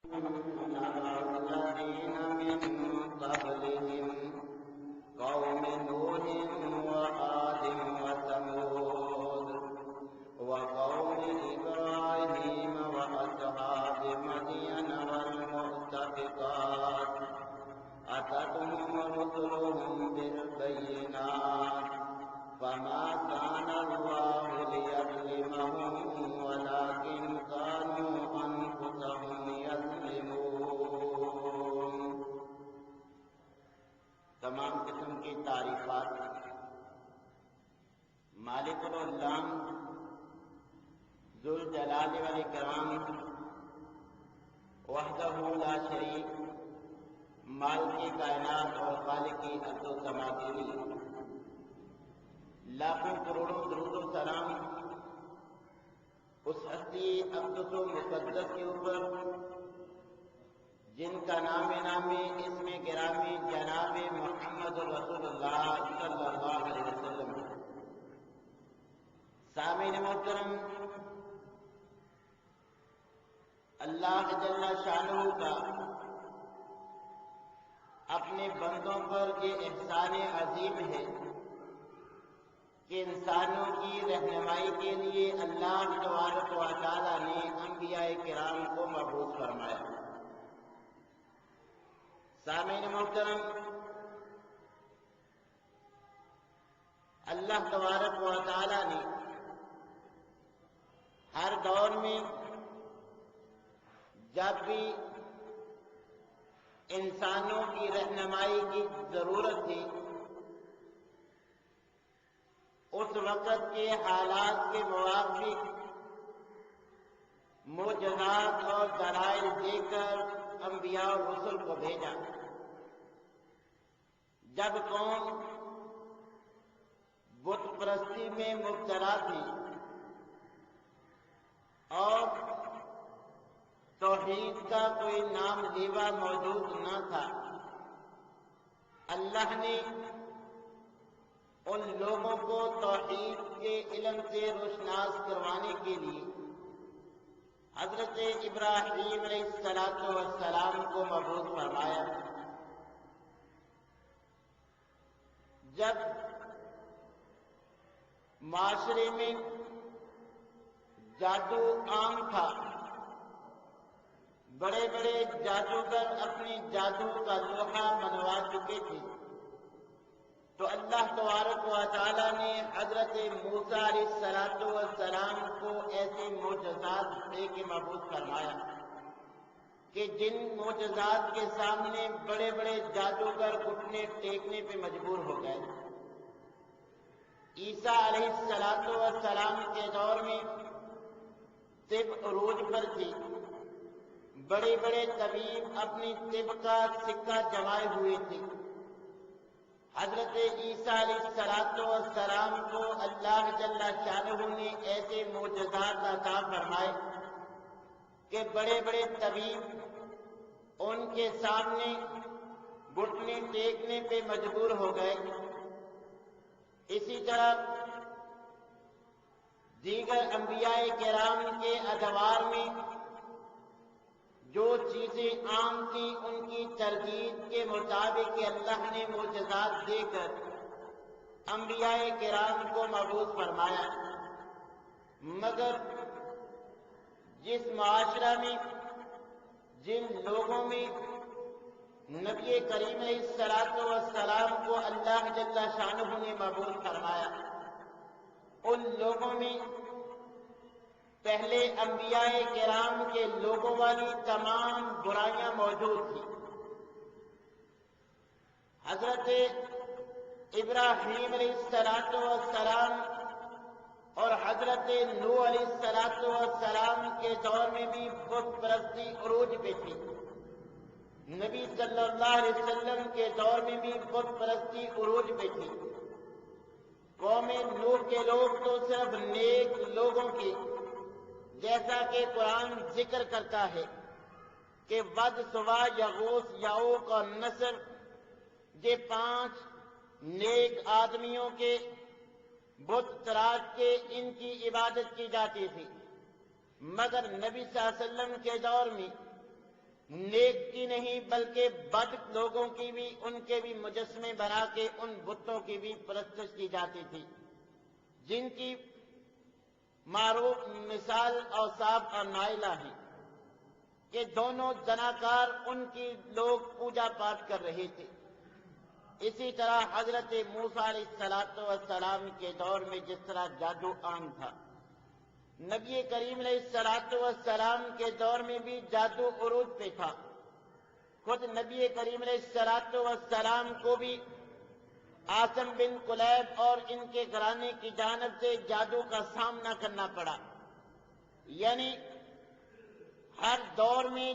الذين من قبلهم قوم نوح وعاد وثمود وقوم إبراهيم وأصحاب مدين والمؤتفقات أتتهم رسلهم بالبينات فما كان الله ليظلمهم ولكن كانوا أنفسهم يظلمون۔ تمام قسم کی تعریفات مالک العلام ذوالجلال والاکرام وحدہ لا شریک مالک کائنات اور خالق ارض و سما کے لیے لاکھوں کروڑوں درود و سلام اس ہستی اقدس و مقدس کے اوپر جن کا نام اسم گرامی جناب محمد رسول اللہ صلی اللہ علیہ وسلم۔ سامعین محترم، اللہ جل شانہ کا اپنے بندوں پر یہ احسان عظیم ہے کہ انسانوں کی رہنمائی کے لیے اللہ تبارک و تعالی نے انبیاء کرام کو مبعوث فرمایا۔ سامعین محترم، اللہ تبارک و تعالی نے ہر دور میں جب بھی انسانوں کی رہنمائی کی ضرورت تھی اس وقت کے حالات کے موافق معجزات اور دلائل دے کر انبیاء و رسل کو بھیجا۔ جب قوم بت پرستی میں مبتلا تھی اور توحید کا کوئی نام لیوا موجود نہ تھا، اللہ نے ان لوگوں کو توحید کے علم سے روشناس کروانے کے لیے حضرت ابراہیم علیہ السلام کو مبعوث فرمایا۔ جب معاشرے میں جادو عام تھا، بڑے بڑے جادوگر اپنے جادو کا لوحہ منوا چکے تھے، تو اللہ تبارک و تعالی نے حضرت موسیٰ علیہ السلام کو ایسے معجزات دے کے مبعوث فرمایا کہ جن معجزات کے سامنے بڑے بڑے جادوگر گھٹنے ٹیکنے پہ مجبور ہو گئے۔ عیسیٰ علیہ السلام کے دور میں طب عروج پر تھی، بڑے بڑے طبیب اپنی طب کا سکہ جمائے ہوئے تھے۔ حضرت عیسیٰ علیہ السلام کو اللہ جل شانہ نے ایسے معجزات عطا فرمائے کہ بڑے بڑے طبیب ان کے سامنے گھٹنے ٹیکنے پہ مجبور ہو گئے۔ اسی طرح دیگر انبیاء کرام کے ادوار میں جو چیزیں عام تھیں ان کی تردید کے مطابق اللہ نے معجزات دے کر انبیاء کرام کو مبعوث فرمایا۔ مگر جس معاشرہ میں جن لوگوں میں نبی کریم علیہ السلام کو اللہ جل شانہ نے مبعوث فرمایا، ان لوگوں میں پہلے انبیاء کرام کے لوگوں والی تمام برائیاں موجود تھیں۔ حضرت ابراہیم علیہ السلام اور حضرت نوح علیہ السلام کے دور میں بھی بت پرستی عروج پہ تھی۔ نبی صلی اللہ علیہ وسلم کے دور میں بھی بت پرستی عروج پہ تھی۔ قوم نوح کے لوگ تو صرف نیک لوگوں کے، جیسا کہ قرآن ذکر کرتا ہے کہ ود، سوا، یغوث، یعوق اور نصر، یہ 5 نیک آدمیوں کے بت تراش کے ان کی عبادت کی جاتی تھی۔ مگر نبی صلی اللہ علیہ وسلم کے دور میں نیک کی نہیں بلکہ بد لوگوں کی بھی ان کے بھی مجسمے بنا کے ان بتوں کی بھی پرستش کی جاتی تھی، جن کی معروف مثال اوصاف اور نائلہ ہیں کہ دونوں زناکار ان کی لوگ پوجا پاٹ کر رہے تھے۔ اسی طرح حضرت موسیٰ علیہ السلام کے دور میں جس طرح جادو عام تھا، نبی کریم علیہ السلام کے دور میں بھی جادو عروج پہ تھا۔ خود نبی کریم علیہ السلام کو بھی عاصم بن کلیب اور ان کے گھرانے کی جانب سے جادو کا سامنا کرنا پڑا۔ یعنی ہر دور میں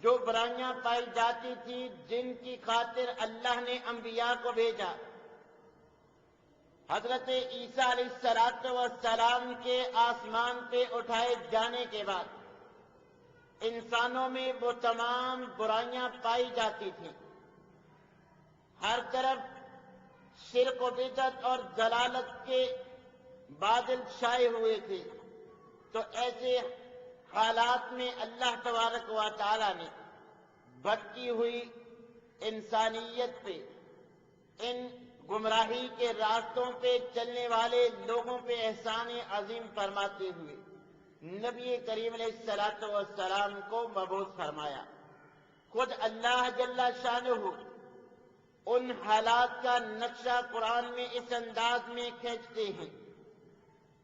جو برائیاں پائی جاتی تھی جن کی خاطر اللہ نے انبیاء کو بھیجا، حضرت عیسیٰ علیہ السلام کے آسمان پہ اٹھائے جانے کے بعد انسانوں میں وہ تمام برائیاں پائی جاتی تھیں۔ ہر طرف شرک و بدعت اور ضلالت کے بادل چھائے ہوئے تھے۔ تو ایسے حالات میں اللہ تبارک و تعالی نے بھٹکی ہوئی انسانیت پہ، ان گمراہی کے راستوں پہ چلنے والے لوگوں پہ احسان عظیم فرماتے ہوئے نبی کریم علیہ السلام کو مبعوث فرمایا۔ خود اللہ جل شانہ ان حالات کا نقشہ قرآن میں اس انداز میں کھینچتے ہیں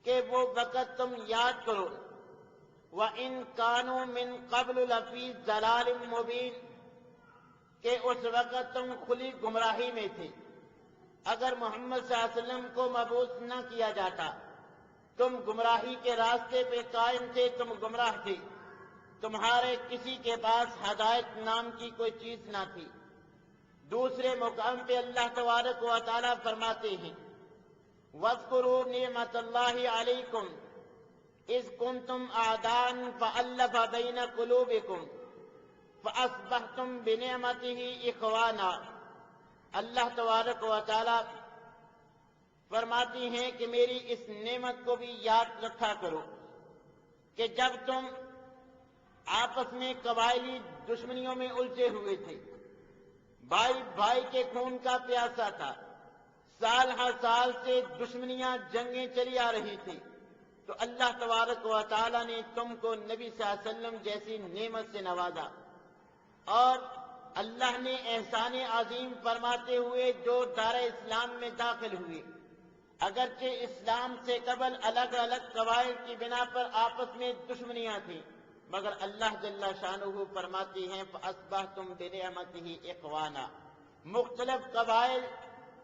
کہ وہ وقت تم یاد کرو، وَإِن كَانُوا مِن قَبْلُ لَفِي ضَلَالٍ مُبِينٍ، کہ اس وقت تم کھلی گمراہی میں تھے۔ اگر محمد صلی اللہ علیہ وسلم کو مبعوث نہ کیا جاتا، تم گمراہی کے راستے پہ قائم تھے، تم گمراہ تھے، تمہارے کسی کے پاس ہدایت نام کی کوئی چیز نہ تھی۔ دوسرے مقام پہ اللہ تبارک و تعالی فرماتے ہیں وَاذْكُرُوا نِعْمَةَ اللَّهِ عَلَيْكُمْ اِذْ كُنْتُمْ أَعْدَاءً فَأَلَّفَ بَيْنَ قُلُوبِكُمْ فَأَصْبَحْتُمْ بِنِعْمَتِهِ إِخْوَانًا۔ اللہ تبارک و تعالی فرماتی ہیں کہ میری اس نعمت کو بھی یاد رکھا کرو کہ جب تم آپس میں قبائلی دشمنیوں میں الجھے ہوئے تھے، بھائی بھائی کے خون کا پیاسا تھا، سال ہر سال سے دشمنیاں جنگیں چلی آ رہی تھی، تو اللہ تبارک و تعالی نے تم کو نبی صلی اللہ علیہ وسلم جیسی نعمت سے نوازا، اور اللہ نے احسان عظیم فرماتے ہوئے جو دار اسلام میں داخل ہوئے، اگرچہ اسلام سے قبل الگ الگ قبائل کی بنا پر آپس میں دشمنیاں تھیں، مگر اللہ جل شانہ فرماتے ہیں فَأَصْبَحْتُمْ بِنِعْمَتِهِ إِخْوَانًا۔ مختلف قبائل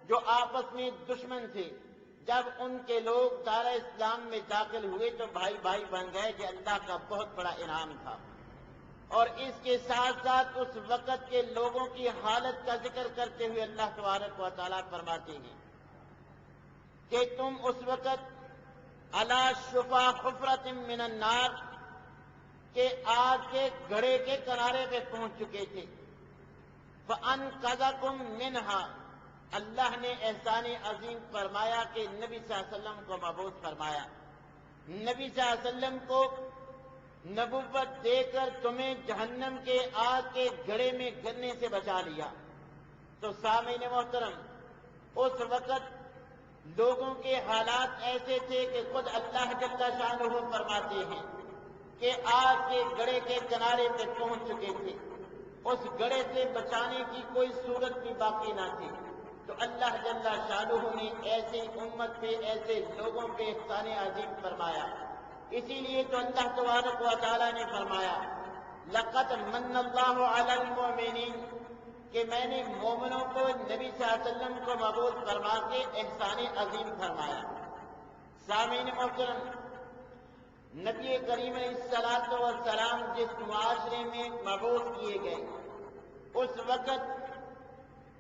جو آپس میں دشمن تھے، جب ان کے لوگ دار اسلام میں داخل ہوئے تو بھائی بھائی بن گئے، کہ اللہ کا بہت بڑا انعام تھا۔ اور اس کے ساتھ ساتھ اس وقت کے لوگوں کی حالت کا ذکر کرتے ہوئے اللہ تبارک و تعالیٰ فرماتے ہیں کہ تم اس وقت علی شفا حفرۃ من النار، کہ آگ کے گڑھے کے کنارے پہ پہنچ چکے تھے، فَأَنْقَذَكُم مِّنْهَا، اللہ نے احسان عظیم فرمایا کہ نبی صلی اللہ علیہ وسلم کو مبعوث فرمایا، نبی صلی اللہ علیہ وسلم کو نبوت دے کر تمہیں جہنم کے آگ کے گڑھے میں گرنے سے بچا لیا۔ تو سامعین محترم، اس وقت لوگوں کے حالات ایسے تھے کہ خود اللہ جل شانہ فرماتے ہیں کہ آگ کے گڑھے کے کنارے پہ پہنچ چکے تھے، اس گڑھے سے بچانے کی کوئی صورت بھی باقی نہ تھی۔ تو اللہ جل شانہ نے ایسی امت پہ، ایسے لوگوں پہ احسان عظیم فرمایا۔ اسی لیے تو اللہ تبارک و تعالیٰ نے فرمایا لَقَدْ مَنَّ اللَّهُ عَلَى الْمُؤْمِنِينَ، کہ میں نے مومنوں کو نبی صلی اللہ علیہ وسلم کو مبعوث فرما کے احسان عظیم فرمایا۔ سامعین محترم، نبی کریم علیہ السلام جس معاشرے میں مبعوث کیے گئے، اس وقت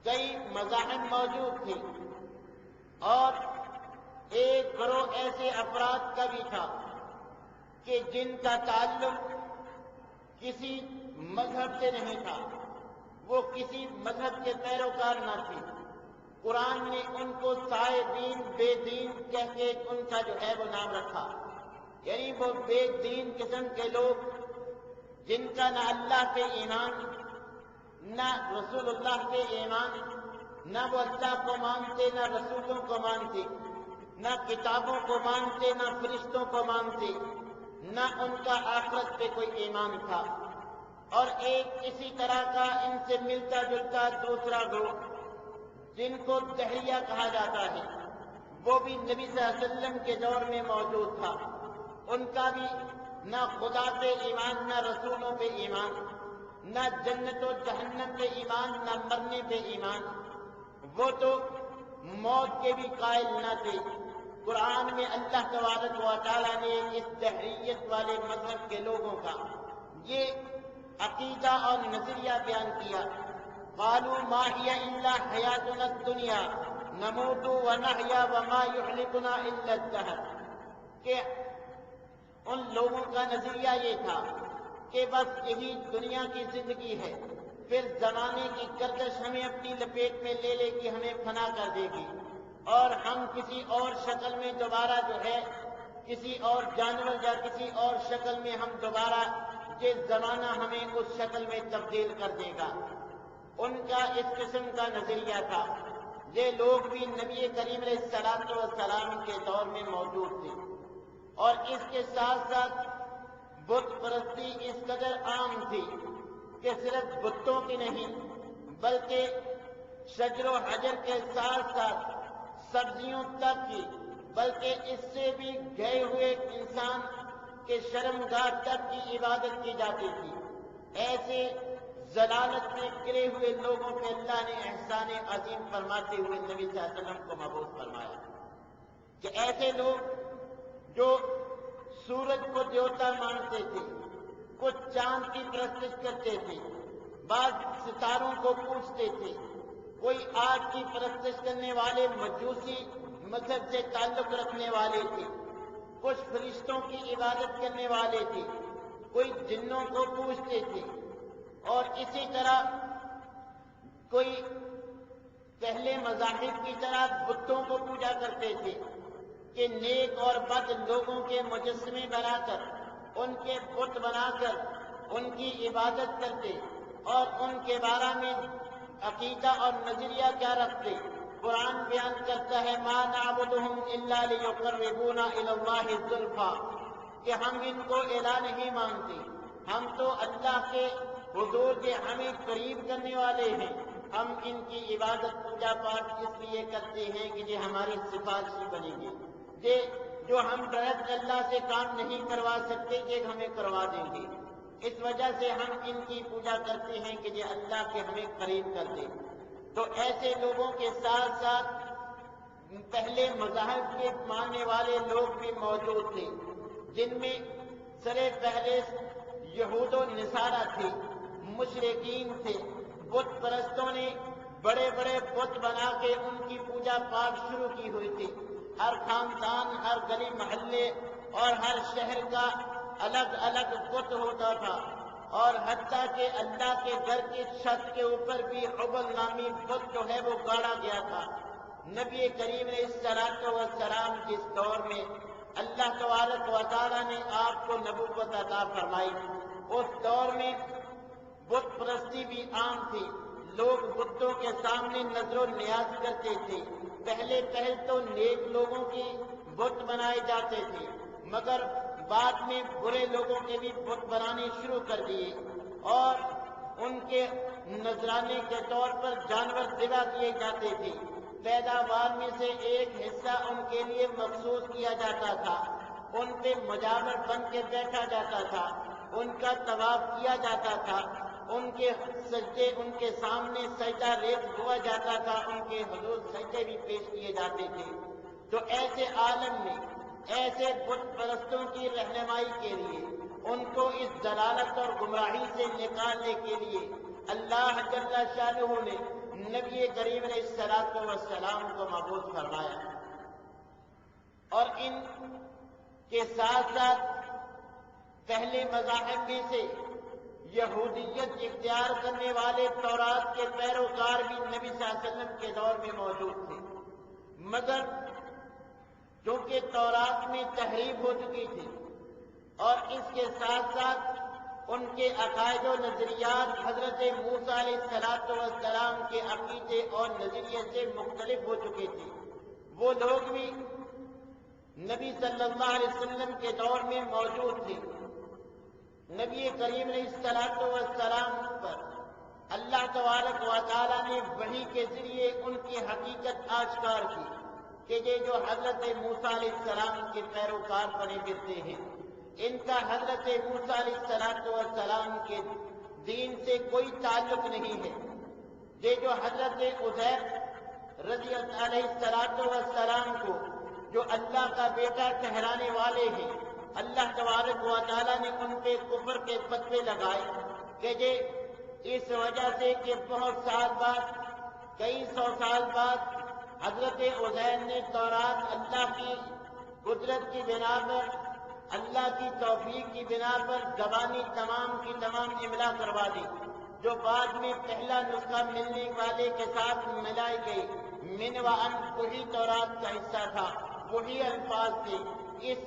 کئی مذاہب موجود تھے، اور ایک گروہ ایسے افراد کا بھی تھا کہ جن کا تعلق کسی مذہب سے نہیں تھا، وہ کسی مذہب کے پیروکار نہ تھے۔ قرآن نے ان کو سائے دین، بے دین کہہ کے ان کا جو ہے وہ نام رکھا، یعنی وہ بے دین قسم کے لوگ جن کا نہ اللہ پہ ایمان، نہ رسول اللہ پہ ایمان، نہ وہ اللہ کو مانتے نہ رسولوں کو مانتے، نہ کتابوں کو مانتے نہ فرشتوں کو مانتے، نہ ان کا آخرت پہ کوئی ایمان تھا۔ اور ایک اسی طرح کا ان سے ملتا جلتا دوسرا گروہ جن کو دہریہ کہا جاتا ہے، وہ بھی نبی صلی اللہ علیہ وسلم کے دور میں موجود تھا۔ ان کا بھی نہ خدا پہ ایمان، نہ رسولوں پہ ایمان، نہ جنت و جہنم پہ ایمان، نہ مرنے پہ ایمان۔ وہ تو موت کے بھی قائل نہ تھے۔ قرآن میں اللہ تبارک و تعالیٰ نے اس دہریت والے مذہب کے لوگوں کا یہ عقیدہ اور نظریہ بیان کیا۔ قالوا ما هي الا حیاتنا الدنیا نموت ونحیا وما یہلکنا الا الدہر، کہ ان لوگوں کا نظریہ یہ تھا کہ بس یہی دنیا کی زندگی ہے، پھر زمانے کی گردش ہمیں اپنی لپیٹ میں لے لے کے ہمیں فنا کر دے گی، اور ہم کسی اور شکل میں دوبارہ جو ہے کسی اور جانور یا کسی اور شکل میں ہم دوبارہ یہ زمانہ ہمیں اس شکل میں تبدیل کر دے گا۔ ان کا اس قسم کا نظریہ تھا۔ یہ لوگ بھی نبی کریم علیہ الصلوۃ والسلام کے دور میں موجود تھے، اور اس کے ساتھ ساتھ بت پرستی اس قدر عام تھی کہ صرف بتوں کی نہیں بلکہ شجر و حجر کے ساتھ ساتھ سبزیوں تک کی، بلکہ اس سے بھی گئے ہوئے انسان کے شرمگاہ تک کی عبادت کی جاتی تھی۔ ایسے ضلالت میں گرے ہوئے لوگوں پہ اللہ نے احسان عظیم فرماتے ہوئے نبی صلی اللہ علیہ وسلم کو مبعوث فرمایا کہ ایسے لوگ جو سورج کو دیوتا مانتے تھے، کچھ چاند کی پرستش کرتے تھے، بعض ستاروں کو پوجتے تھے، کوئی آگ کی پرستش کرنے والے مجوسی مذہب سے تعلق رکھنے والے تھے، کچھ فرشتوں کی عبادت کرنے والے تھے، کوئی جنوں کو پوجتے تھے، اور اسی طرح کوئی پہلے مذاہب کی طرح بتوں کو پوجا کرتے تھے کہ نیک اور بد لوگوں کے مجسمے بنا کر، ان کے بت بنا کر ان کی عبادت کرتے اور ان کے بارے میں عقیدہ اور نظریہ کیا رکھتے۔ قرآن بیان کرتا ہے ما نعبدہم الا لیقربونا الی اللہ زلفیٰ، کہ ہم ان کو الہ نہیں مانتے، ہم تو اللہ کے حضور کے ہمیں قریب کرنے والے ہیں، ہم ان کی عبادت پوجا پاٹ اس لیے کرتے ہیں کہ یہ ہماری سفارشی بنیں گے، یہ جو ہم ڈائریکٹ اللہ سے کام نہیں کروا سکتے یہ ہمیں کروا دیں گے، اس وجہ سے ہم ان کی پوجا کرتے ہیں کہ یہ اللہ کے ہمیں قریب کر دیں۔ تو ایسے لوگوں کے ساتھ ساتھ پہلے مذاہب کے ماننے والے لوگ بھی موجود تھے، جن میں سرے پہلے یہود و نصارہ تھے، مشرکین تھے، بت پرستوں نے بڑے بڑے بت بنا کے ان کی پوجا پاٹ شروع کی ہوئی تھی۔ ہر خاندان، ہر گلی محلے اور ہر شہر کا الگ الگ بت ہوتا تھا، اور حتیٰ کہ اللہ کے گھر کی چھت کے اوپر بھی حبل نامی بت جو ہے وہ گاڑا گیا تھا۔ نبی کریم علیہ الصلوۃ والسلام جس دور میں اللہ تبارک و تعالیٰ نے آپ کو نبوت عطا فرمائی، اس دور میں بت پرستی بھی عام تھی، لوگ بتوں کے سامنے نظر و نیاز کرتے تھے۔ پہلے تو نیک لوگوں کی بت بنائے جاتے تھے، مگر بعد میں برے لوگوں کے بھی بت بنانے شروع کر دیے، اور ان کے نذرانے کے طور پر جانور ذبح کیے جاتے تھے۔ پیداوار میں سے ایک حصہ ان کے لیے مخصوص کیا جاتا تھا، ان پہ مجاور بن کے بیٹھا جاتا تھا، ان کا طواف کیا جاتا تھا، ان کے سجدے ان کے سامنے سجدہ ریز ہوا جاتا تھا، ان کے حضور سجدے بھی پیش کیے جاتے تھے۔ تو ایسے عالم میں ایسے بت پرستوں کی رہنمائی کے لیے، ان کو اس ضلالت اور گمراہی سے نکالنے کے لیے اللہ جل شانہ نے نبی کریم علیہ الصلوۃ والسلام کو مبعوث فرمایا، اور ان کے ساتھ ساتھ پہلے مذاہب میں سے یہودیت اختیار کرنے والے تورات کے پیروکار بھی نبی صلی اللہ علیہ وسلم کے دور میں موجود تھے، مگر چونکہ تورات میں تحریف ہو چکی تھی، اور اس کے ساتھ ساتھ ان کے عقائد و نظریات حضرت موسیٰ علیہ السلام کے عقیدے اور نظریے سے مختلف ہو چکے تھے۔ وہ لوگ بھی نبی صلی اللہ علیہ وسلم کے دور میں موجود تھے۔ نبی کریم علیہ السلام پر اللہ تبارک و تعالیٰ نے وحی کے ذریعے ان کی حقیقت آشکار کی کہ یہ جو حضرت موسیٰ علیہ السلام کے پیروکار بنے پھرتے ہیں، ان کا حضرت موسیٰ علیہ السلام کے دین سے کوئی تعلق نہیں ہے۔ یہ جو حضرت عزیر رضی اللہ علیہ السلام کو جو اللہ کا بیٹا ٹھہرانے والے ہیں، اللہ تبارک و تعالیٰ نے ان پہ کفر کے فتوے لگائے کہ یہ اس وجہ سے کہ بہت سال بعد، کئی سو سال بعد حضرت عزیر نے تورات اللہ کی قدرت کی بنا پر، اللہ کی توفیق کی بنا پر زبانی تمام کی تمام املا کروا دی، جو بعد میں پہلا نسخہ ملنے والے کے ساتھ ملائی گئی۔ من و ان وہی تورات کا حصہ تھا، وہی الفاظ تھے۔ اس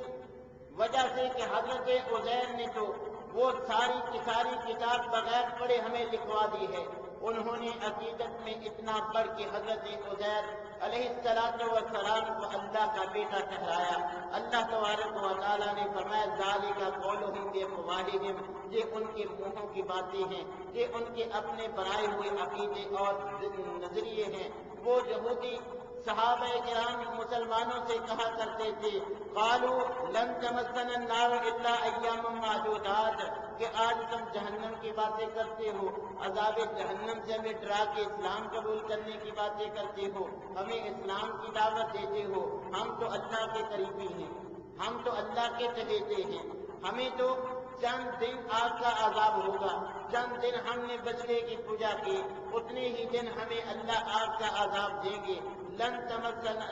وجہ سے کہ حضرت عزیر نے تو وہ ساری کی ساری کتاب بغیر پڑھے ہمیں لکھوا دی ہے۔ انہوں نے عقیدت میں اتنا بڑھ کے حضرت عزیر علیہ السلام کو اللہ کا بیٹا ٹھہرایا۔ اللہ تبارک و تعالیٰ نے فرمایا ذالک قولہم بافواہہم، یہ ان کے منہوں کی باتیں ہیں، یہ ان کے اپنے بنائے ہوئے عقیدے اور نظریے ہیں۔ وہ یہودی صحابہ کرام مسلمانوں سے کہا کرتے تھے قالوا لن تمسنا النار الا ایاما معدودات، کہ آج تم جہنم کی باتیں کرتے ہو، عذاب جہنم سے ہمیں ڈرا کے اسلام قبول کرنے کی باتیں کرتے ہو، ہمیں اسلام کی دعوت دیتے ہو۔ ہم تو اللہ کے قریبی ہیں، ہم تو اللہ کے چہیتے ہیں، ہمیں تو چند دن آگ کا عذاب ہوگا، چند دن ہم نے بچڑے کی پوجا کی، اتنے ہی دن ہمیں اللہ آگ کا عذاب دیں گے۔ لن تمسنا،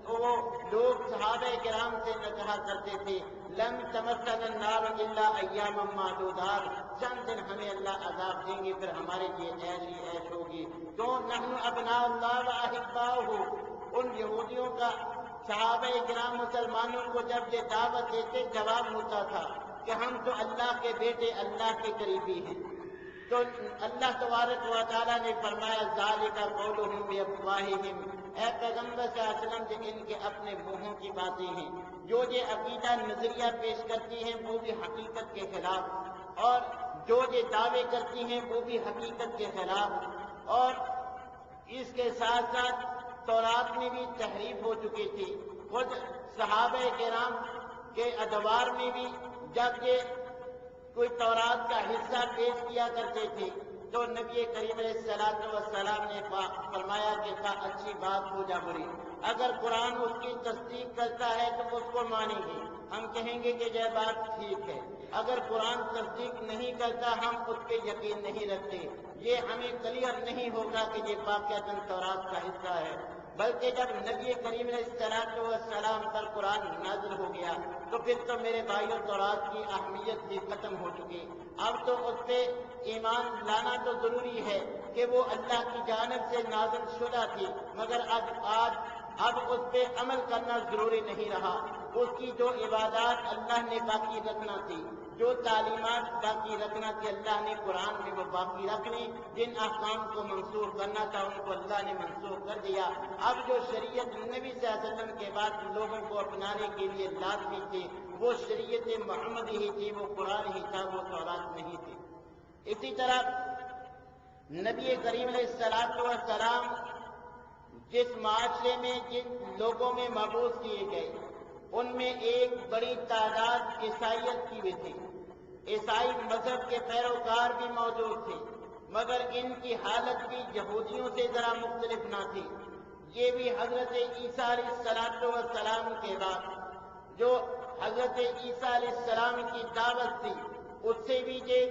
وہ لوگ صحابہ کرام سے نہ کہا کرتے تھے لن تمسنا النار الا ایاما معدودات، چند دن ہمیں اللہ عذاب دیں گے، پھر ہمارے لیے عیش ہی عیش ہوگی۔ تو نحن ابناء اللہ واحباؤہ، ان یہودیوں کا صحابہ کرام مسلمانوں کو جب یہ دعوت دیتے جواب ہوتا تھا کہ ہم تو اللہ کے بیٹے، اللہ کے قریبی ہیں۔ تو اللہ تبارک و تعالیٰ نے فرمایا ذالک قولہم بافواہہم، اے پیغمبر صلی اللہ علیہ وسلم، جو ان کے اپنے منہوں کی باتیں ہیں، جو یہ عقیدہ نظریہ پیش کرتی ہیں وہ بھی حقیقت کے خلاف، اور جو یہ دعوے کرتی ہیں وہ بھی حقیقت کے خلاف، اور اس کے ساتھ ساتھ تورات میں بھی تحریف ہو چکی تھی۔ خود صحابہ کرام کے ادوار میں بھی جب یہ کوئی تورات کا حصہ پیش کیا کرتے تھے تو نبی کریم علیہ السلام نے فرمایا کہ اچھی بات ہو جا بری، اگر قرآن اس کی تصدیق کرتا ہے تو اس کو مانیں گے، ہم کہیں گے کہ یہ بات ٹھیک ہے، اگر قرآن تصدیق نہیں کرتا ہم اس پہ یقین نہیں رکھتے، یہ ہمیں کلیئر نہیں ہوگا کہ یہ واقعتاً تورات کا حصہ ہے۔ بلکہ جب نبی کریم علیہ السلام پر قرآن نازل ہو گیا تو پھر تو میرے بھائیوں تورات کی اہمیت بھی ختم ہو چکی، اب تو اس پہ ایمان لانا تو ضروری ہے کہ وہ اللہ کی جانب سے نازل شدہ تھی، مگر اب اس پہ عمل کرنا ضروری نہیں رہا۔ اس کی جو عبادات اللہ نے باقی رکھنا تھی، جو تعلیمات باقی رکھنا تھی اللہ نے قرآن میں وہ باقی رکھنی، جن احکام کو منسوخ کرنا تھا ان کو اللہ نے منسوخ کر دیا۔ اب جو شریعت نبی صلی اللہ علیہ وسلم کے بعد لوگوں کو اپنانے کے لیے لازمی تھی وہ شریعت محمد ہی تھی، وہ قرآن ہی تھا، وہ تورات نہیں تھی۔ اسی طرح نبی کریم علیہ السلام جس معاشرے میں جن لوگوں میں مبعوث کیے گئے ان میں ایک بڑی تعداد عیسائیت کی بھی تھی، عیسائی مذہب کے پیروکار بھی موجود تھے، مگر ان کی حالت بھی یہودیوں سے ذرا مختلف نہ تھی۔ یہ بھی حضرت عیسیٰ علیہ السلام کے بعد جو حضرت عیسیٰ علیہ السلام کی دعوت تھی اس سے بھی یہ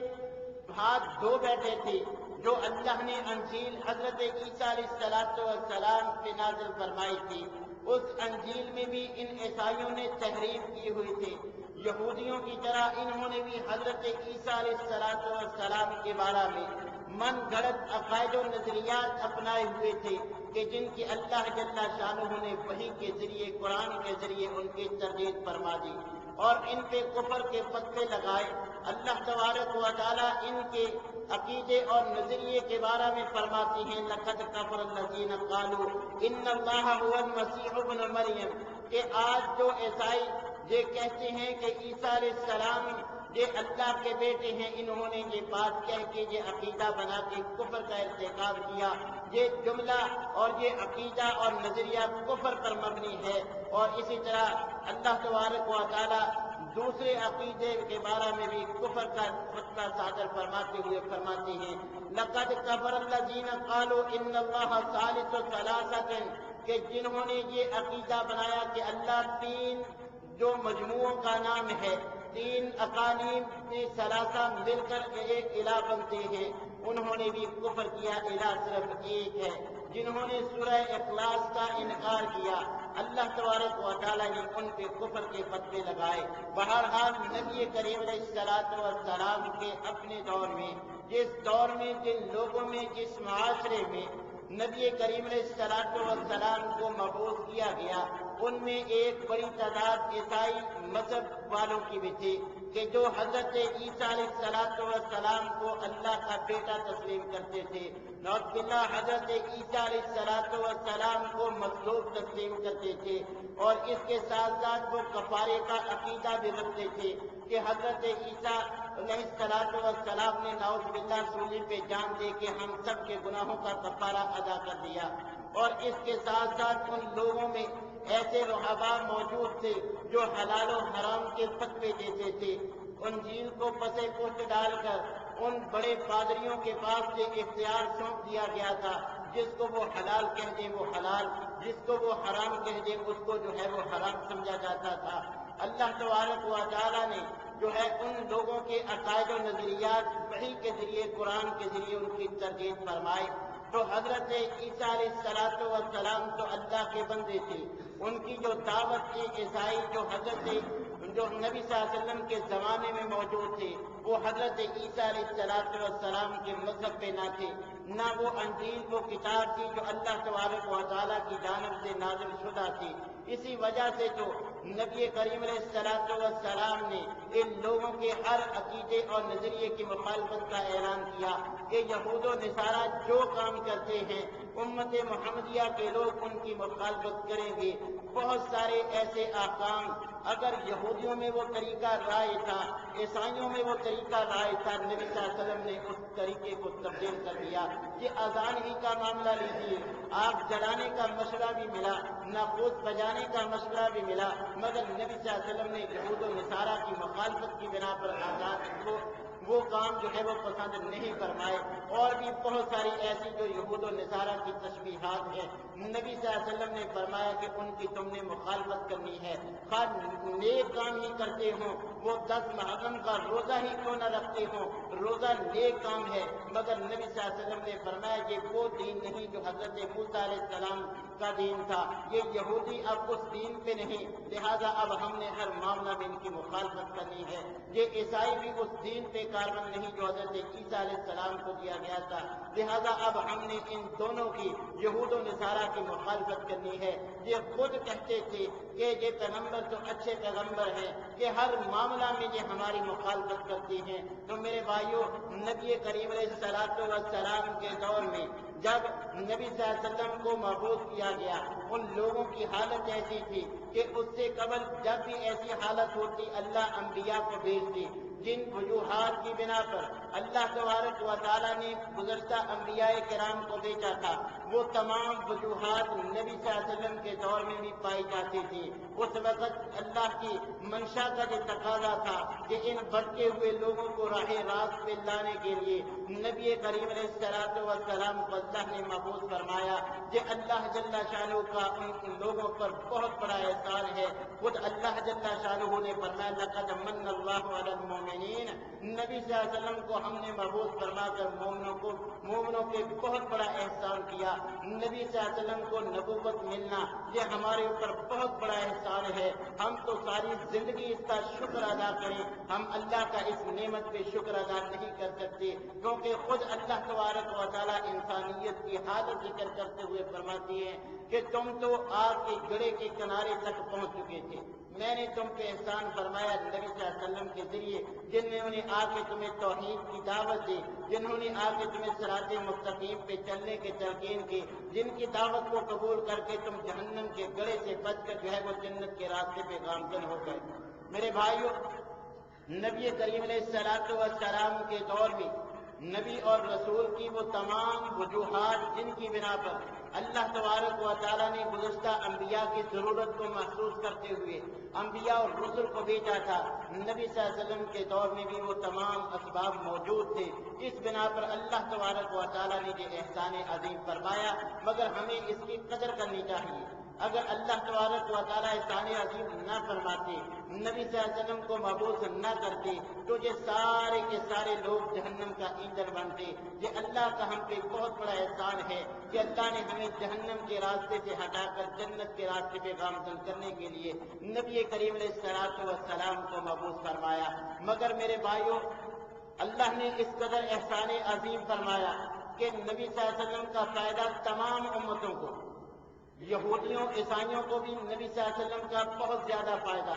ہاتھ دھو بیٹھے تھے۔ جو اللہ نے انجیل حضرت عیسیٰ علیہ السلام پہ نازل فرمائی تھی اس انجیل میں بھی ان عیسائیوں نے تحریف کی ہوئی تھی۔ یہودیوں کی طرح انہوں نے بھی حضرت عیسیٰ علیہ السلام کے بارے میں من گھڑت عقائد و نظریات اپنائے ہوئے تھے کہ جن کی اللہ جل شانہ نے وحی کے ذریعے قرآن کے ذریعے ان کی تردید فرما دی۔ اور ان پہ کفر کے پتے لگائے۔ اللہ تبارک و تعالیٰ ان کے عقیدے اور نظریے کے بارے میں فرماتی ہیں لقد کفر الذین قالوا ان اللہ هو المسیح ابن مریم، کہ آج جو عیسائی یہ کہتے ہیں کہ عیسیٰ علیہ السلام یہ اللہ کے بیٹے ہیں، انہوں نے یہ بات کہہ کے یہ عقیدہ بنا کے کفر کا ارتکاب کیا۔ یہ جملہ اور یہ عقیدہ اور نظریہ کفر پر مبنی ہے۔ اور اسی طرح اللہ تبارک و تعالیٰ دوسرے عقیدے کے بارے میں بھی کفر کا فتویٰ صادر فرماتے ہوئے فرماتے ہیں لقد کفر الذین قالوا ان اللہ ثالث ثلاثۃ، کہ جنہوں نے یہ عقیدہ بنایا کہ اللہ تین جو مجموعوں کا نام ہے، تین اقانیم ثلاثہ مل کر ایک الہ بنتے ہیں، انہوں نے بھی کفر کیا۔ الہ صرف ایک ہے۔ جنہوں نے سورہ اخلاص کا انکار کیا، اللہ تبارک و تعالیٰ نے ان پہ کفر کے فتوے لگائے۔ بہرحال نبی کریم علیہ السلام کے اپنے دور میں، جس دور میں جن لوگوں میں جس معاشرے میں نبی کریم علیہ السلام کو مبعوث کیا گیا، ان میں ایک بڑی تعداد عیسائی مذہب والوں کی بھی تھی کہ جو حضرت عیسیٰ علیہ السلام کو اللہ کا بیٹا تسلیم کرتے تھے، نعوذ باللہ حضرت عیسیٰ علیہ السلام کو مصلوب تسلیم کرتے تھے، اور اس کے ساتھ ساتھ وہ کفارے کا عقیدہ بھی رکھتے تھے کہ حضرت عیسیٰ علیہ السلام نے نعوذ باللہ سولی پہ جان دے کے ہم سب کے گناہوں کا کفارہ ادا کر دیا۔ اور اس کے ساتھ ساتھ ان لوگوں میں ایسے رہبا موجود تھے جو حلال و حرام کے فتوے دیتے تھے۔ انجیل کو پسے پشت ڈال کر ان بڑے پادریوں کے پاس سے اختیار سونپ دیا گیا تھا، جس کو وہ حلال کہہ دیں وہ حلال، جس کو وہ حرام کہہ دیں اس کو جو ہے وہ حرام سمجھا جاتا تھا۔ اللہ تبارک و تعالیٰ نے جو ہے ان لوگوں کے عقائد و نظریات وحی کے ذریعے، قرآن کے ذریعے ان کی تردید فرمائی۔ تو حضرت عیسیٰ علیہ السلام تو اللہ کے بندے تھے، ان کی جو دعوت تھی عیسائی جو نبی صلی اللہ علیہ وسلم کے زمانے میں موجود تھے، وہ حضرت عیسیٰ علیہ السلام کے مذہب پہ نہ تھے، نہ وہ انجیل وہ کتاب تھی جو اللہ تبارک و تعالیٰ کی جانب سے نازل شدہ تھی۔ اسی وجہ سے تو نبی کریم علیہ السلام نے ان لوگوں کے ہر عقیدے اور نظریے کی مخالفت کا اعلان کیا کہ یہود و نصارہ جو کام کرتے ہیں امت محمدیہ کے لوگ ان کی مخالفت کریں گے۔ بہت سارے ایسے احکام اگر یہودیوں میں وہ طریقہ رائے تھا، عیسائیوں میں وہ طریقہ رائے تھا، نبی صلی اللہ علیہ وسلم نے اس طریقے کو تبدیل کر دیا۔ یہ اذان ہی کا معاملہ لیجیے، آگ جلانے کا مشورہ بھی ملا، ناقوس بجانے کا مشورہ بھی ملا، مگر نبی صلی اللہ علیہ وسلم نے یہود و نصارہ کی مخالفت کی بنا پر آزاد کو وہ کام جو ہے وہ پسند نہیں فرمائے۔ اور بھی بہت ساری ایسی جو یہود و نصارہ کی تشبیہات ہیں، نبی صلی اللہ علیہ وسلم نے فرمایا کہ ان کی تم نے مخالفت کرنی ہے، خواہ نیک کام ہی کرتے ہوں، وہ 10 محرم کا روزہ ہی کیوں نہ رکھتے ہوں، روزہ نیک کام ہے، مگر نبی صلی اللہ علیہ وسلم نے فرمایا یہ وہ دین نہیں جو حضرت موسیٰ علیہ السلام کا دین تھا، یہ یہودی اب اس دین پہ نہیں، لہذا اب ہم نے ہر معاملہ میں ان کی مخالفت کرنی ہے۔ یہ عیسائی بھی اس دین پہ کاربن نہیں جو حضرت عیسیٰ علیہ السلام کو دیا گیا تھا، لہذا اب ہم نے ان دونوں کی یہود و نصارہ کی مخالفت کرنی ہے۔ یہ خود کہتے تھے کہ یہ پیغمبر تو اچھے پیغمبر ہیں کہ ہر معاملہ میں یہ ہماری مخالفت کرتی ہیں۔ تو میرے بھائیوں، نبی کریم علیہ السلام کے دور میں جب نبی صلی اللہ علیہ وسلم کو مبعوث کیا گیا، ان لوگوں کی حالت ایسی تھی کہ اس سے قبل جب بھی ایسی حالت ہوتی اللہ انبیاء کو بھیجتی، جن وجوہات کی بنا پر اللہ تبارک و تعالیٰ نے گزشتہ انبیاء کرام کو بھیجا تھا، وہ تمام وجوہات نبی صلی اللہ علیہ وسلم کے دور میں بھی پائی جاتی تھی۔ اس وقت اللہ کی منشا کا جو تقاضا تھا کہ ان بھٹکے ہوئے لوگوں کو راہ راست پہ لانے کے لیے نبی کریم علیہ السلام کو اللہ نے مبعوث فرمایا کہ اللہ جل شانہ کا ان لوگوں پر بہت بڑا احسان ہے۔ خود اللہ جل شانہ نے فرمایا لقد من اللہ علی المؤمنین، نبی صلی اللہ علیہ وسلم کو ہم نے مبعوث فرما کر مومنوں پہ بہت بڑا احسان کیا۔ نبی صلی اللہ علیہ وسلم کو نبوت ملنا یہ ہمارے اوپر بہت بڑا احسان ہے۔ ہم تو ساری زندگی اس کا شکر ادا کریں، ہم اللہ کا اس نعمت پہ شکر ادا نہیں کر سکتے، کیونکہ خود اللہ تبارک و تعالیٰ انسانیت کی حالت ذکر کرتے ہوئے فرماتی ہے کہ تم تو آگ کے گڑھے کے کنارے تک پہنچ چکے تھے، میں نے تم پہ احسان فرمایا نبی صلی اللہ علیہ وسلم کے ذریعے، جنہوں نے آ کے تمہیں توحید کی دعوت دی، جنہوں نے آ کے تمہیں صراط مستقیم پہ چلنے کے تلقین کی، جن کی دعوت کو قبول کر کے تم جہنم کے گڑھے سے بچ کر جو ہے وہ جنت کے راستے پہ گامزن ہو گئے۔ میرے بھائیوں، نبی کریم علیہ الصلوۃ والسلام کے دور میں نبی اور رسول کی وہ تمام وجوہات جن کی بنا پر اللہ تبارک و تعالیٰ نے گزشتہ انبیاء کی ضرورت کو محسوس کرتے ہوئے انبیاء اور رسل کو بھیجا تھا، نبی صلی اللہ علیہ وسلم کے دور میں بھی وہ تمام اسباب موجود تھے۔ اس بنا پر اللہ تبارک و تعالیٰ نے یہ احسان عظیم فرمایا، مگر ہمیں اس کی قدر کرنی چاہیے۔ اگر اللہ تبارک و تعالیٰ احسان عظیم نہ فرماتے، نبی صلی اللہ علیہ وسلم کو مبعوث نہ کرتے، تو یہ سارے کے سارے لوگ جہنم کا ایندھن بنتے۔ یہ اللہ کا ہم پہ بہت بڑا احسان ہے کہ اللہ نے ہمیں جہنم کے راستے سے ہٹا کر جنت کے راستے پہ گامزن کرنے کے لیے نبی کریم علیہ الصلوۃ والسلام کو مبعوث فرمایا۔ مگر میرے بھائیوں، اللہ نے اس قدر احسان عظیم فرمایا کہ نبی صلی اللہ علیہ وسلم کا فائدہ تمام امتوں کو، یہودیوں عیسائیوں کو بھی نبی صلی اللہ علیہ وسلم کا بہت زیادہ فائدہ،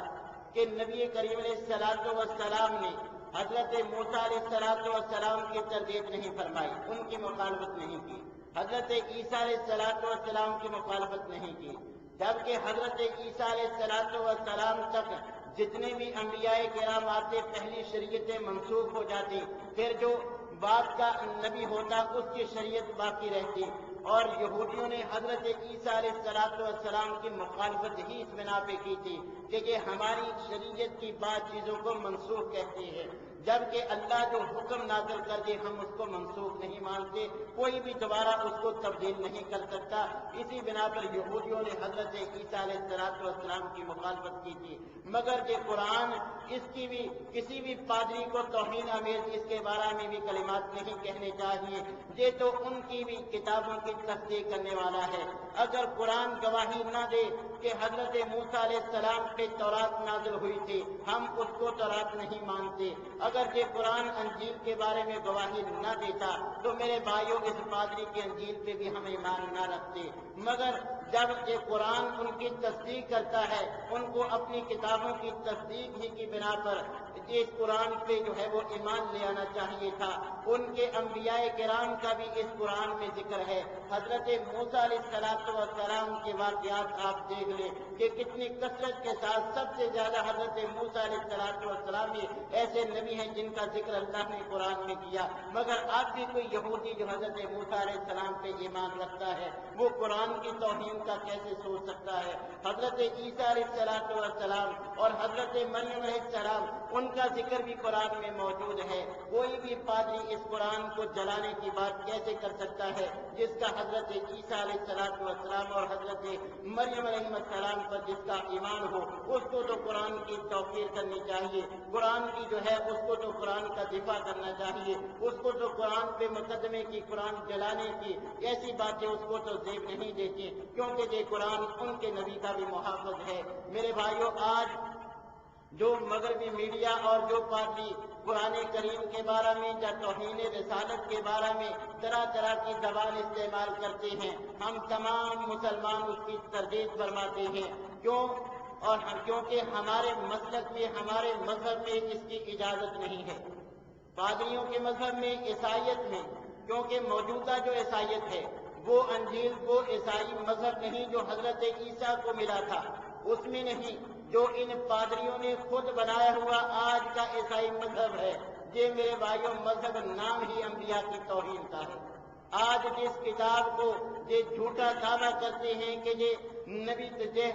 کہ نبی کریم علیہ الصلوۃ والسلام نے حضرت موسیٰ علیہ الصلوۃ والسلام کی تردید نہیں فرمائی، ان کی مخالفت نہیں کی۔ حضرت عیسیٰ علیہ الصلوۃ والسلام کی مخالفت نہیں کی، جبکہ حضرت عیسیٰ علیہ الصلوۃ والسلام تک جتنے بھی انبیاء کرام آتے پہلی شریعتیں منسوخ ہو جاتی، پھر جو بعد کا نبی ہوتا اس کی شریعت باقی رہتی۔ اور یہودیوں نے حضرت عیسیٰ علیہ الصلوۃ والسلام کی مخالفت ہی اس بنا پہ کی تھی کہ یہ ہماری شریعت کی بعض چیزوں کو منسوخ کہتے ہیں، جبکہ اللہ جو حکم نازل کر دے ہم اس کو منسوخ نہیں مانتے، کوئی بھی دوبارہ اس کو تبدیل نہیں کر سکتا۔ اسی بنا پر یہودیوں نے حضرت عیسیٰ علیہ الصلوۃ والسلام کی مخالفت کی تھی۔ مگر یہ قرآن، اس کی بھی کسی بھی پادری کو توہین آمیز اس کے بارے میں بھی کلمات نہیں کہنے چاہیے، یہ تو ان کی بھی کتابوں کی تصدیق کرنے والا ہے۔ اگر قرآن گواہی نہ دے کہ حضرت موسیٰ علیہ السلام پہ تورات نازل ہوئی تھی، ہم اس کو تورات نہیں مانتے۔ اگر یہ قرآن انجیل کے بارے میں گواہی نہ دیتا تو میرے بھائیوں اس پادری کے انجیل پہ بھی ہم ایمان نہ رکھتے۔ مگر جب یہ قرآن ان کی تصدیق کرتا ہے، ان کو اپنی کتابوں کی تصدیق ہی کی بنا پر اس قرآن پہ جو ہے وہ ایمان لے آنا چاہیے تھا۔ ان کے انبیاء کرام کا بھی اس قرآن میں ذکر ہے۔ حضرت موسیٰ علیہ السلام کے واقعات آپ دیکھ لیں کہ کتنی کثرت کے ساتھ سب سے زیادہ حضرت موسیٰ علیہ السلام ہی ایسے نبی ہیں جن کا ذکر اللہ نے قرآن میں کیا۔ مگر آپ بھی کوئی یہودی جو حضرت موسیٰ علیہ السلام پہ ایمان رکھتا ہے، وہ قرآن کی توہین کا کیسے سوچ سکتا ہے؟ حضرت عیسیٰ علیہ السلام اور حضرت مریم علیہ السلام، ان کا ذکر بھی قرآن میں موجود ہے۔ کوئی بھی پادری اس قرآن کو جلانے کی بات کیسے کر سکتا ہے جس کا حضرت عیسیٰ علیہ السلام اور حضرت مریم علیہ السلام پر جس کا ایمان ہو، اس کو تو قرآن کی توقیر کرنی چاہیے، قرآن کی جو ہے اس کو تو قرآن کا دفاع کرنا چاہیے، اس کو تو قرآن پہ مقدمے کی، قرآن جلانے کی ایسی باتیں اس کو تو زیب نہیں دیتی، کیونکہ یہ قرآن ان کے نبی کا بھی محافظ ہے۔ میرے بھائیوں، آج جو مغربی میڈیا اور جو پارٹی قرآن کریم کے بارے میں یا توہین رسالت کے بارے میں طرح طرح کی زبان استعمال کرتے ہیں، ہم تمام مسلمان اس کی تردید فرماتے ہیں۔ کیوں؟ اور کیونکہ ہمارے مسلک میں، ہمارے مذہب میں اس کی اجازت نہیں ہے۔ پادریوں کے مذہب میں، عیسائیت میں، کیونکہ موجودہ جو عیسائیت ہے وہ انجیل، وہ عیسائی مذہب نہیں جو حضرت عیسیٰ کو ملا تھا، اس میں نہیں، جو ان پادریوں نے خود بنایا ہوا آج کا عیسائی مذہب ہے۔ یہ میرے بھائیوں مذہب نام ہی انبیاء کی توہین کا ہے۔ آج جس کتاب کو یہ جھوٹا دعویٰ کرتے ہیں کہ یہ نبی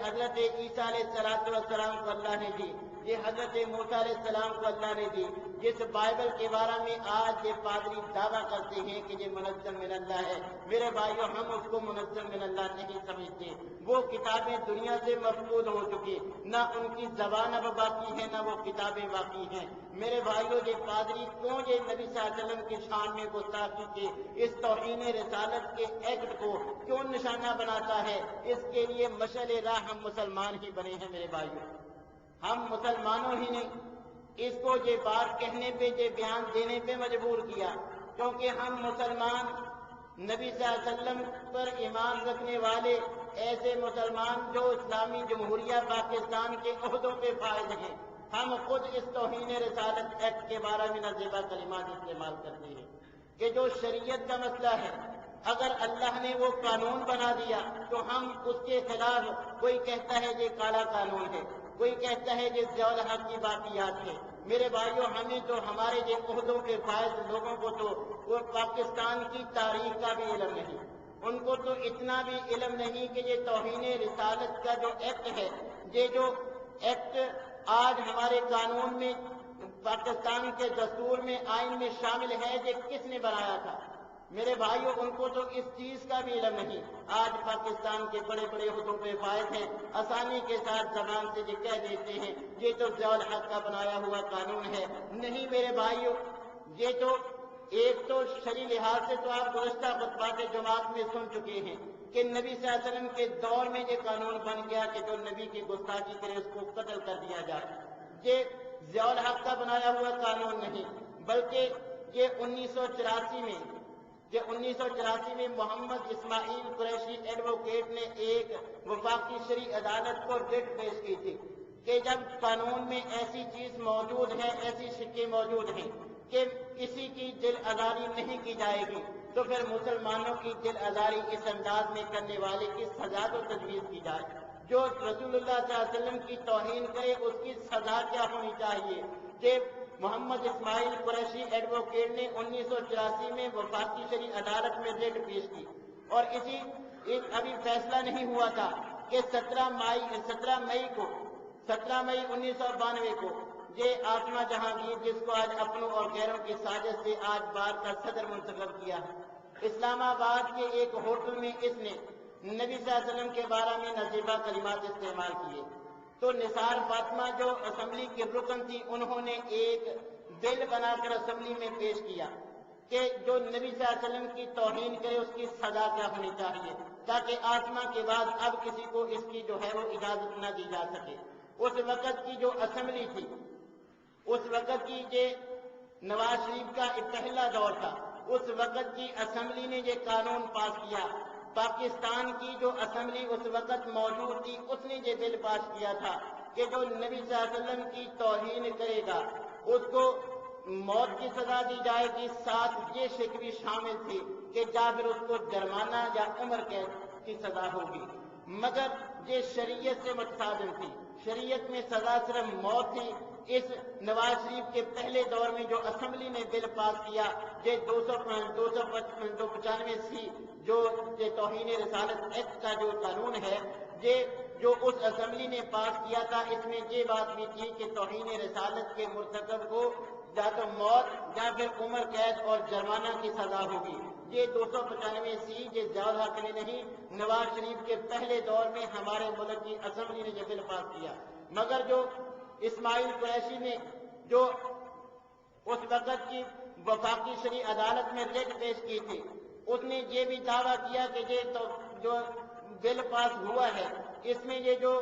حضرت عیسیٰ علیہ السلام کو اللہ نے دی، یہ حضرت موسیٰ علیہ السلام کو اللہ نے دی، جس بائبل کے بارے میں آج یہ پادری دعویٰ کرتے ہیں کہ یہ منزل من اللہ ہے، میرے بھائیوں ہم اس کو منزل من اللہ نہیں سمجھتے۔ وہ کتابیں دنیا سے مفقود ہو چکی، نہ ان کی زبان اب باقی ہے، نہ وہ کتابیں باقی ہیں۔ میرے بھائیوں، یہ پادری کیوں یہ نبی صلی اللہ علیہ وسلم کی شان میں گستاخی کے اس توہین رسالت کے ایکٹ کو کیوں نشانہ بناتا ہے؟ اس کے لیے مشعل راہ ہم مسلمان ہی بنے ہیں۔ میرے بھائیوں، ہم مسلمانوں ہی نے اس کو یہ بات کہنے پہ، یہ بیان دینے پہ مجبور کیا، کیونکہ ہم مسلمان نبی صلی اللہ علیہ وسلم پر ایمان رکھنے والے ایسے مسلمان جو اسلامی جمہوریہ پاکستان کے عہدوں پہ فائز ہیں، ہم خود اس توہین رسالت ایکٹ کے بارے میں نازیبہ کلمات استعمال کرتے ہیں کہ جو شریعت کا مسئلہ ہے، اگر اللہ نے وہ قانون بنا دیا تو ہم اس کے خلاف، کوئی کہتا ہے یہ کالا قانون ہے، کوئی کہتا ہے یہ ضیاء الحق کی باقیات ہے۔ میرے بھائیوں، ہمیں تو ہمارے یہ عہدوں کے فائز لوگوں کو تو وہ پاکستان کی تاریخ کا بھی علم نہیں، ان کو تو اتنا بھی علم نہیں کہ یہ توہین رسالت کا جو ایکٹ ہے، یہ جو ایکٹ آج ہمارے قانون میں، پاکستان کے دستور میں، آئین میں شامل ہے، یہ کس نے بنایا تھا؟ میرے بھائیوں، ان کو تو اس چیز کا بھی علم نہیں۔ آج پاکستان کے بڑے بڑے عہدوں پہ فائز ہیں، آسانی کے ساتھ زبان سے یہ کہہ دیتے ہیں یہ تو ضیاء الحق کا بنایا ہوا قانون ہے۔ نہیں میرے بھائیوں، یہ تو ایک تو شرعی لحاظ سے تو آپ گزشتہ خطبات جماعت میں سن چکے ہیں کہ نبی صلی اللہ علیہ وسلم کے دور میں یہ قانون بن گیا کہ جو نبی کی گستاخی کرے اس کو قتل کر دیا جائے۔ یہ ضیاء الحق کا بنایا ہوا قانون نہیں، بلکہ یہ 1984 میں محمد اسماعیل قریشی ایڈوکیٹ نے ایک وفاقی شرعی عدالت کو ریٹ پیش کی تھی کہ جب قانون میں ایسی چیز موجود ہے، ایسی شکیں موجود ہیں کہ کسی کی دل آزاری نہیں کی جائے گی، تو پھر مسلمانوں کی دل آزاری اس انداز میں کرنے والے کی سزا تو تجویز کی جائے۔ جو رسول اللہ صلی اللہ علیہ وسلم کی توہین کرے اس کی سزا کیا ہونی چاہیے؟ کہ محمد اسماعیل قریشی ایڈوکیٹ نے 1984 میں وفاقی شرعی عدالت میں ریٹ پیش کی، اور ابھی فیصلہ نہیں ہوا تھا کہ 17 مئی 1992 کو یہ آسمہ جہانگیر، جس کو آج اپنوں اور غیروں کی سازش سے آج بار کا صدر منتخب کیا، اسلام آباد کے ایک ہوٹل میں اس نے نبی صلی اللہ علیہ وسلم کے بارے میں نازیبہ کلمات استعمال کیے، تو نثار فاطمہ جو اسمبلی کے رکن تھی، انہوں نے ایک بل بنا کر اسمبلی میں پیش کیا کہ جو نبی صلی اللہ علیہ وسلم کی توہین کرے اس کی سزا کیا ہونی چاہیے، تاکہ آسمہ کے بعد اب کسی کو اس کی جو ہے وہ اجازت نہ دی جا سکے۔ اس وقت کی جو اسمبلی تھی، اس وقت کی یہ نواز شریف کا پہلا دور تھا، اس وقت کی اسمبلی نے یہ قانون پاس کیا۔ پاکستان کی جو اسمبلی اس وقت موجود تھی، اس نے یہ بل پاس کیا تھا کہ جو نبی صلی اللہ علیہ وسلم کی توہین کرے گا اس کو موت کی سزا دی جائے گی، ساتھ یہ شک بھی شامل تھی کہ یا پھر اس کو جرمانہ یا عمر قید کی سزا ہوگی، مگر یہ شریعت سے متصادم تھی۔ شریعت میں سزا صرف موت تھی۔ اس نواز شریف کے پہلے دور میں جو اسمبلی نے بل پاس کیا، یہ 295 سی جو یہ توہین رسالت ایکٹ کا جو قانون ہے، یہ جو اس اسمبلی نے پاس کیا تھا، اس میں یہ بات بھی تھی کہ توہین رسالت کے مرتکب کو یا تو موت یا پھر عمر قید اور جرمانہ کی سزا ہوگی۔ یہ 295 سی یہ ضیاء الحق نے نہیں، نواز شریف کے پہلے دور میں ہمارے ملک کی اسمبلی نے یہ بل پاس کیا، مگر جو اسماعیل قریشی نے جو اس وقت کی وفاقی شرعی عدالت میں ریٹ پیش کی تھی، اس نے یہ بھی دعویٰ کیا کہ یہ تو جو بل پاس ہوا ہے اس میں یہ جو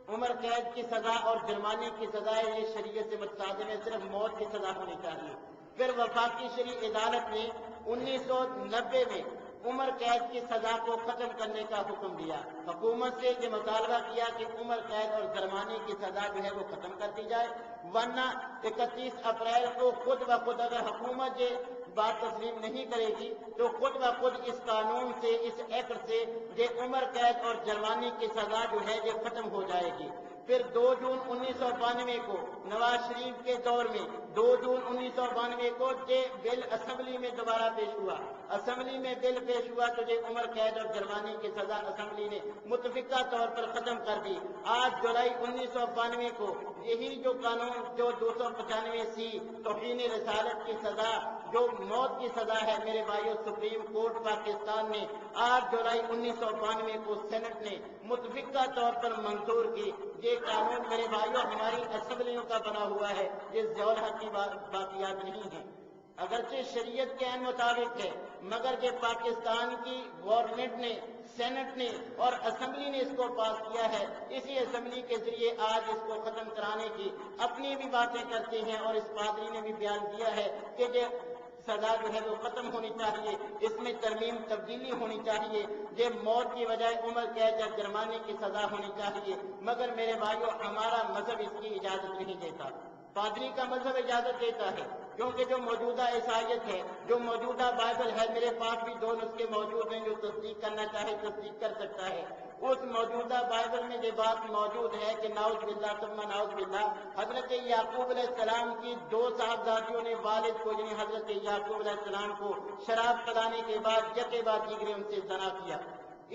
عمر قید کی سزا اور جرمانے کی سزا ہے، یہ شریعت سے متصادم ہے، صرف موت کی سزا ہونی چاہیے۔ پھر وفاقی شرعی عدالت نے 1990 میں عمر قید کی سزا کو ختم کرنے کا حکم دیا، حکومت سے یہ مطالبہ کیا کہ عمر قید اور جرمانے کی سزا جو ہے وہ ختم کر دی جائے، ورنہ 31 اپریل کو خود بخود اگر حکومت یہ بات تسلیم نہیں کرے گی تو خود بخود اس قانون سے، اس ایکٹ سے یہ عمر قید اور جرمانے کی سزا جو ہے یہ ختم ہو جائے گی۔ پھر 2 جون 1992 کو نواز شریف کے دور میں 2 جون 1992 کو یہ بل اسمبلی میں دوبارہ پیش ہوا، اسمبلی میں بل پیش ہوا تو یہ عمر قید اور جرمانے کی سزا اسمبلی نے متفقہ طور پر ختم کر دی۔ آج جولائی 1992 کو یہی جو قانون جو 295 سی توہین رسالت کی سزا جو موت کی سزا ہے، میرے بھائیوں، سپریم کورٹ پاکستان نے 8 جولائی 1992 کو سینٹ نے متفقہ طور پر منظور کی۔ یہ قانون میرے بھائیوں ہماری اسمبلیوں کا بنا ہوا ہے، یہ ضیاء الحق کی باقیات نہیں ہیں، اگرچہ شریعت کے عین مطابق ہے، مگر یہ پاکستان کی گورنمنٹ نے، سینٹ نے اور اسمبلی نے اس کو پاس کیا ہے۔ اسی اسمبلی کے ذریعے آج اس کو ختم کرانے کی اپنی بھی باتیں کرتے ہیں، اور اس پادری نے بھی بیان دیا ہے کہ یہ سزا جو ہے وہ ختم ہونی چاہیے، اس میں ترمیم تبدیلی ہونی چاہیے، یہ موت کی بجائے عمر قید یا جرمانے کی سزا ہونی چاہیے۔ مگر میرے بھائیو ہمارا مذہب اس کی اجازت نہیں دیتا، پادری کا مذہب اجازت دیتا ہے، کیونکہ جو موجودہ عیسائیت ہے، جو موجودہ بائبل ہے، میرے پاس بھی 2 نسخے موجود ہیں، جو تصدیق کرنا چاہے تصدیق کر سکتا ہے۔ اس موجودہ بائبل میں یہ بات موجود ہے کہ نعوذ باللہ ثم نعوذ باللہ، حضرت یعقوب علیہ السلام کی 2 صاحبزادیوں نے والد کو یعنی حضرت یعقوب علیہ السلام کو شراب پلانے کے بعد یکے بعد دیگرے ان سے زنا کیا۔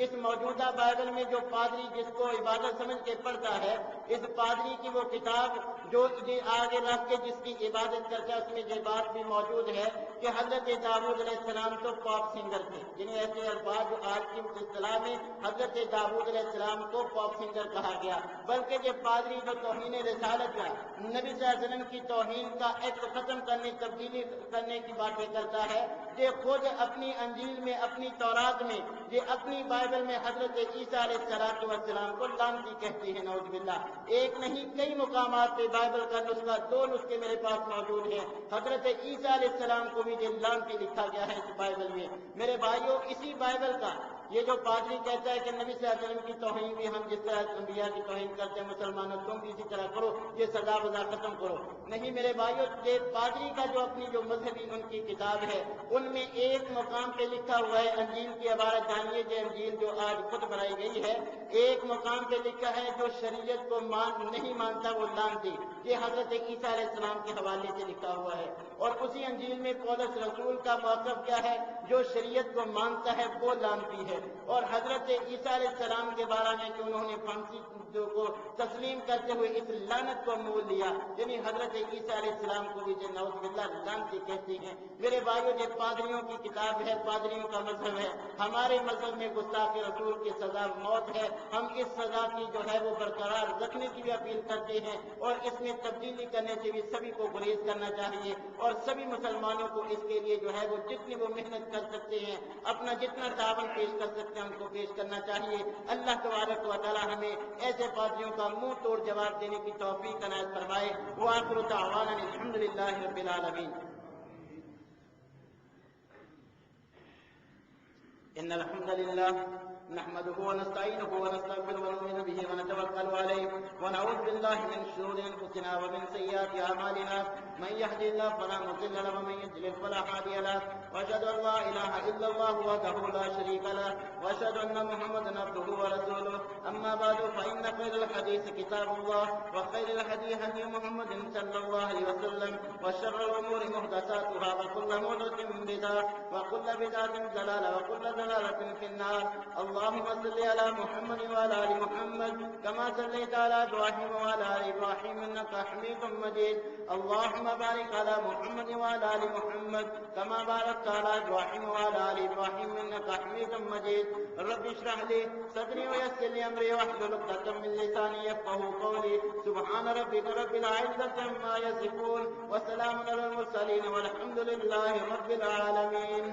اس موجودہ بائبل میں جو پادری جس کو عبادت سمجھ کے پڑھتا ہے، اس پادری کی وہ کتاب جو آگے رکھ کے جس کی عبادت کرتا ہے، اس میں یہ بات بھی موجود ہے کہ حضرت داؤد علیہ السلام تو پاپ سنگر تھے، یعنی ایسے الفاظ جو آج کی اصطلاح میں حضرت داؤد علیہ السلام کو پاپ سنگر کہا گیا۔ بلکہ یہ پادری جو توہین رسالت کا، نبی صلی اللہ علیہ وسلم کی توہین کا ایک ختم کرنے تبدیلی کرنے کی باتیں کرتا ہے، یہ خود اپنی انجیل میں، اپنی تورات میں، یہ اپنی بائبل میں حضرت عیسیٰ علیہ السلام کو لعنتی کہتے ہیں، نعوذ باللہ۔ ایک نہیں کئی مقامات پہ بائبل کا نسخہ 2 نسخے میرے پاس موجود ہیں، حضرت عیسیٰ علیہ السلام کو بھی یہ لعنتی لکھا گیا ہے اس بائبل میں۔ میرے بھائیوں اسی بائبل کا یہ جو پادری کہتا ہے کہ نبی صلی اللہ علیہ وسلم کی توہین بھی ہم جس طرح انبیاء کی توہین کرتے ہیں، مسلمانوں تم بھی اسی طرح کرو، یہ سزا وزا ختم کرو۔ نہیں میرے بھائیوں، یہ پادری کا جو اپنی جو مذہبی ان کی کتاب ہے، ان میں ایک مقام پہ لکھا ہوا ہے، انجیل کی عبارت جانیے، یہ انجیل جو آج خود بنائی گئی ہے، ایک مقام پہ لکھا ہے جو شریعت کو نہیں مانتا وہ لعنتی، یہ حضرت عیسیٰ علیہ السلام کے حوالے سے لکھا ہوا ہے۔ اور اسی انجیل میں پولس رسول کا موقف کیا ہے، جو شریعت کو مانتا ہے وہ لعنتی ہے۔ اور حضرت عیسیٰ علیہ السلام کے بارے میں کہ انہوں نے پھانسی کو تسلیم کرتے ہوئے اس لعنت کو مول لیا، یعنی حضرت عیسیٰ علیہ السلام کو بھی نعوذ باللہ لعنتی کہتے ہیں۔ میرے بھائیوں یہ پادریوں کی کتاب ہے، پادریوں کا مذہب ہے۔ ہمارے مذہب میں گستاخ رسول کی سزا موت ہے، ہم اس سزا کی جو ہے وہ برقرار رکھنے کی بھی اپیل کرتے ہیں، اور اس میں تبدیلی کرنے سے بھی سبھی کو گریز کرنا چاہیے، اور سبھی مسلمانوں کو اس کے لیے جو ہے وہ جتنی وہ محنت کر سکتے ہیں، اپنا جتنا تعاون پیش کر سکتے ہیں ان کو پیش کرنا چاہیے۔ اللہ تبارک و تعالی ہمیں ایسے پادریوں کا منہ توڑ جواب دینے کی توفیق عنایت فرمائے۔ وآخر دعوانا الحمد للہ رب العالمین۔ ان الحمد للہ نحمده ونستعينه ونستغفره ونؤمن به ونتوكل عليه ونعوذ بالله من شرور انفسنا ومن سيئات اعمالنا من يهد الله فلا مضل له ومن يضلل فلا هادي له واشهد ان لا اله الا الله وحده لا شريك له واشهد ان محمدا عبده ورسوله اما بعد فان خير الحديث كتاب الله وخير الهدي هدي محمد صلى الله عليه وسلم وشر الامور محدثاتها وكل محدثة بدعة وكل بدعة ضلالة وكل ضلالة في النار۔ اللهم صل على محمد وعلى ال محمد كما صليت على ابراهيم وعلى ال ابراهيم انك حميد مجيد۔ اللهم بارك على محمد وعلى ال محمد كما باركت على ابراهيم وعلى ال ابراهيم انك حميد مجيد۔ رب اشرح لي صدري ويسر لي امري واحلل عقدة من لساني يفقهوا قولي۔ سبحان ربك رب العزة عما يصفون وسلام على المرسلين والحمد لله رب العالمين۔